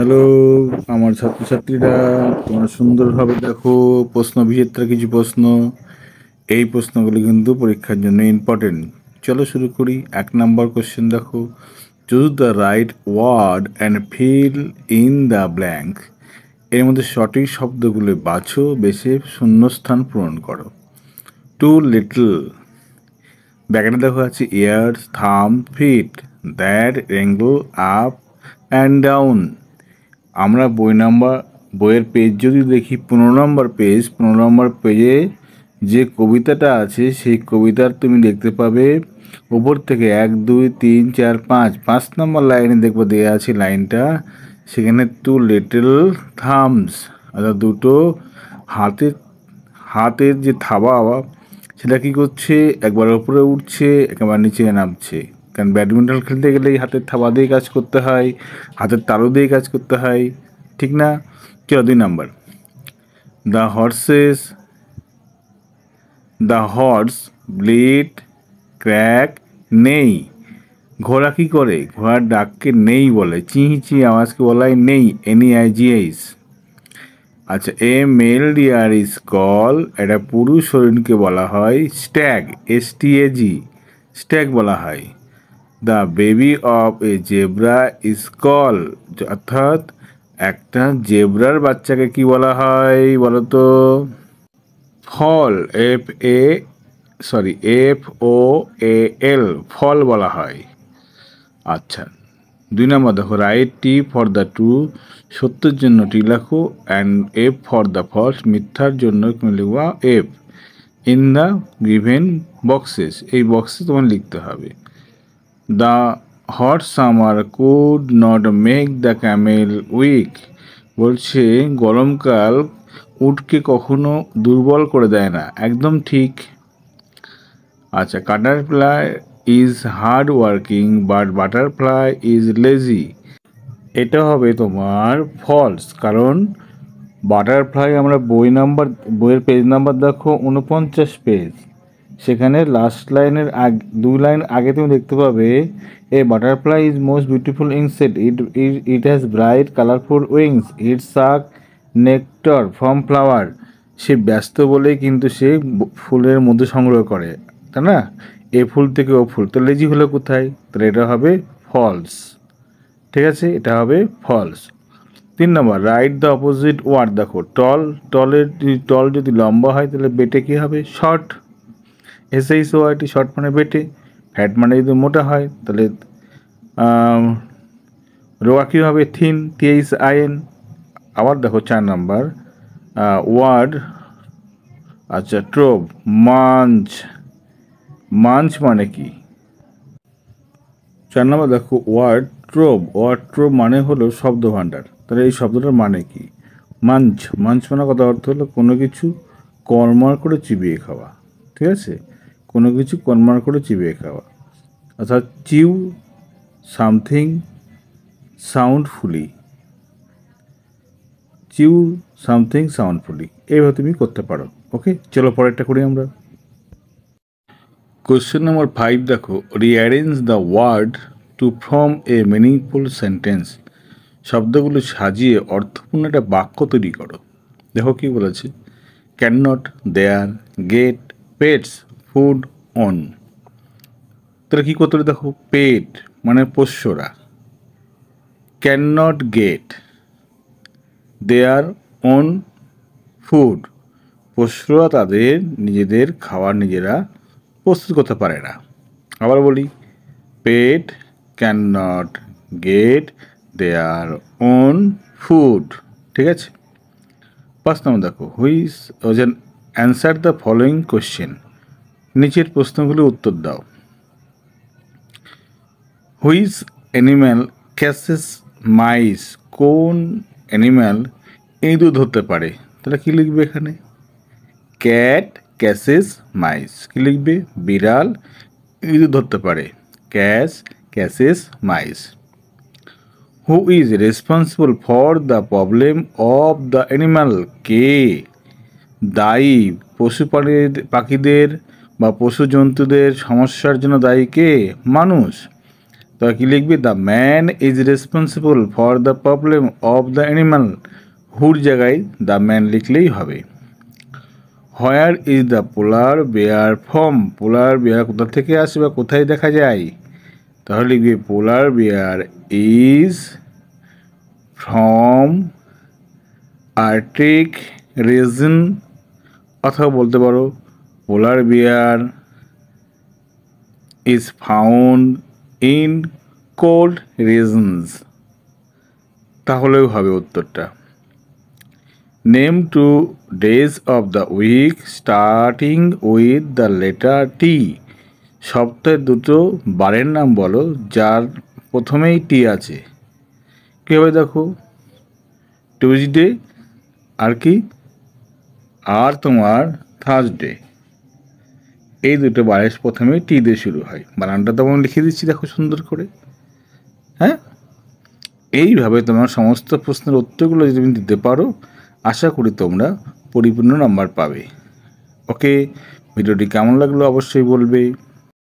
Hello আমার ছাত্রছাত্রীরা, তোমরা সুন্দরভাবে দেখো। প্রশ্ন বিচিত্র কিছু প্রশ্ন, এই প্রশ্নগুলি কিন্তু পরীক্ষার জন্য ইম্পর্টেন্ট। চলো শুরু করি। 1 নম্বর কোশ্চেন দেখো, choose the right word and fill in the blank. এর মধ্যে সঠিক শব্দগুলি বাছো, বেছে শূন্যস্থান পূরণ করো। টু লিটল, ব্যাকেটে দেখো আছে ears, thumb, feet, that wriggle up and down. আমরা বইয়ের পেজ যদি দেখি 15 নম্বর পেজ, 15 নম্বর পেজে যে কবিতাটা আছে সেই কবিতার তুমি দেখতে পাবে ওপর থেকে 1 2 3 4 5 নম্বর লাইনে দেখবো দেওয়া আছে লাইনটা, সেখানে টু লিটল থামস, অর্থাৎ দুটো হাতের যে থাবা সেটা কী করছে, একবার উপরে উঠছে একবার নিচে নামছে। কারণ ব্যাডমিন্টন খেলতে গেলেই হাতের থাবা দিয়ে কাজ করতে হয়, হাতের তালু দিয়ে কাজ করতে হয়, ঠিক না? চলো 2 নম্বর, দ্য হর্স ব্লিড ক্র্যাক নেই। ঘোড়া কী করে? ঘোড়ার ডাককে নেই বলে, চিঁ আওয়াজকে বলাই নেই, NEIGH। আচ্ছা, এ মেল ডিয়ার ইজ কল, এটা পুরুষ হরিণকে বলা হয় স্ট্যাগ, STAG, স্ট্যাগ বলা হয়। The baby of A zebra is call, অর্থাৎ একটা জেব্রার বাচ্চাকে কি বলা হয় বলো তো? ফল, FOAL, ফল বলা হয়। আচ্ছা, 2 নম্বর দেখো, write T for the true, সত্যের জন্য টি লেখো, and F for the false, মিথ্যার জন্য তুমি লিখবা F। In the given boxes, এই বক্সে তোমার লিখতে হবে। The hot summer could not make the camel weak, বলছে গরমকাল উটকে কখনো দুর্বল করে দেয় না, একদম ঠিক। আচ্ছা, butterfly is hard working but butterfly is lazy, এটা হবে তোমার ফলস। কারণ বাটারফ্লাই, আমরা বইয়ের পেজ নাম্বার দেখো 49 পেজ, সেখানে লাস্ট লাইনের 2 লাইন আগে তুমি দেখতে পাবে, a butterfly is most beautiful insect, it has bright colourful wings, it suck nectar from flower. সে ব্যস্ত বলেই কিন্তু সে ফুলের মধ্যে সংগ্রহ করে, তাই না? এ ফুল থেকে ও ফুল, তো লেজি হলো কোথায়? তাহলে এটা হবে ফলস, ঠিক আছে, এটা হবে ফলস। 3 নম্বর, রাইট দ্য অপোজিট ওয়ার্ড দেখো, টল যদি লম্বা হয় তাহলে বেটে কী হবে? শর্ট, SHORT, শর্ট মানে বেটে। ফ্যাট মানে যদি মোটা হয় তাহলে রোয়া কী হবে? Thin, THIN। আবার দেখো 4 নম্বর ওয়ার্ড, আচ্ছা ট্রোভ, মাঞ্চ মানে কি? 4 নম্বর দেখো, ওয়ার্ড ট্রোভ মানে হলো শব্দ ভাণ্ডার। তাহলে এই শব্দটার মানে কি? মাঞ্চ মানে কথা অর্থ হলো কোনো কিছু কর্মার করে চিবিয়ে খাওয়া, ঠিক আছে, কোনো কিছু কর্মার করে চিবিয়ে খাওয়া। অর্থাৎ চিউ সামথিং সাউন্ডফুলি, এইভাবে তুমি করতে পারো। ওকে, চলো পরেরটা করি আমরা। কোয়েশ্চেন নম্বর 5 দেখো, rearrange the word to form a meaningful sentence, শব্দগুলো সাজিয়ে অর্থপূর্ণ একটা বাক্য তৈরি করো। দেখো কি বলেছে, can not, their, get, pets, food, own. তাহলে কী করতে হবে দেখো, পেট মানে পোষ্যরা, can not get, their own food, পোষ্যরা তাদের নিজেদের খাবার নিজেরা প্রস্তুত করতে পারে না। আবার বলি, pet can not get their own food, ঠিক আছে। 5 নম্বর দেখো, অ্যান্সার দ্য ফলোয়িং কোয়েশ্চেন, নিচের প্রশ্নগুলো উত্তর দাও। হুইচ অ্যানিম্যাল ক্যাচেস মাইস, কোন অ্যানিম্যাল ইঁদুর ধরতে পারে? তাহলে কী লিখবে এখানে? Cat catches মাইস। কী লিখবে? বিড়াল ইঁদুর ধরতে পারে, catches mice. Who is responsible for the problem of the animal, কে দায়ী পাখিদের বা পশু জন্তুদের সমস্যার জন্য দায়ী কে? মানুষ। তো কি লিখবে? The man is responsible for the problem of the animal. হুর জায়গায় দ্য ম্যান লিখলেই হবে। Where is the polar bear from? Polar bear কোথা থেকে আসে বা কোথায় দেখা যায়? তাহলে লিখবে polar bear is from Arctic region, অথবা বলতে পারো polar bear is found in cold regions, তাহলেও হবে উত্তরটা। Name two days of the week starting with the letter T. সপ্তাহে দুটো বারের নাম বলো যার প্রথমেই টি আছে। কীভাবে দেখো? টিউজডে আর কি, আর তোমার থার্সডে, এই দুটো বারের প্রথমে টি দিয়ে শুরু হয়। বানানটা তো আমি লিখে দিচ্ছি দেখো সুন্দর করে। হ্যাঁ, এইভাবে তোমার সমস্ত প্রশ্নের উত্তরগুলো যদি তুমি দিতে পারো, আশা করি তোমরা পরিপূর্ণ নাম্বার পাবে। ওকে, ভিডিওটি কেমন লাগলো অবশ্যই বলবে।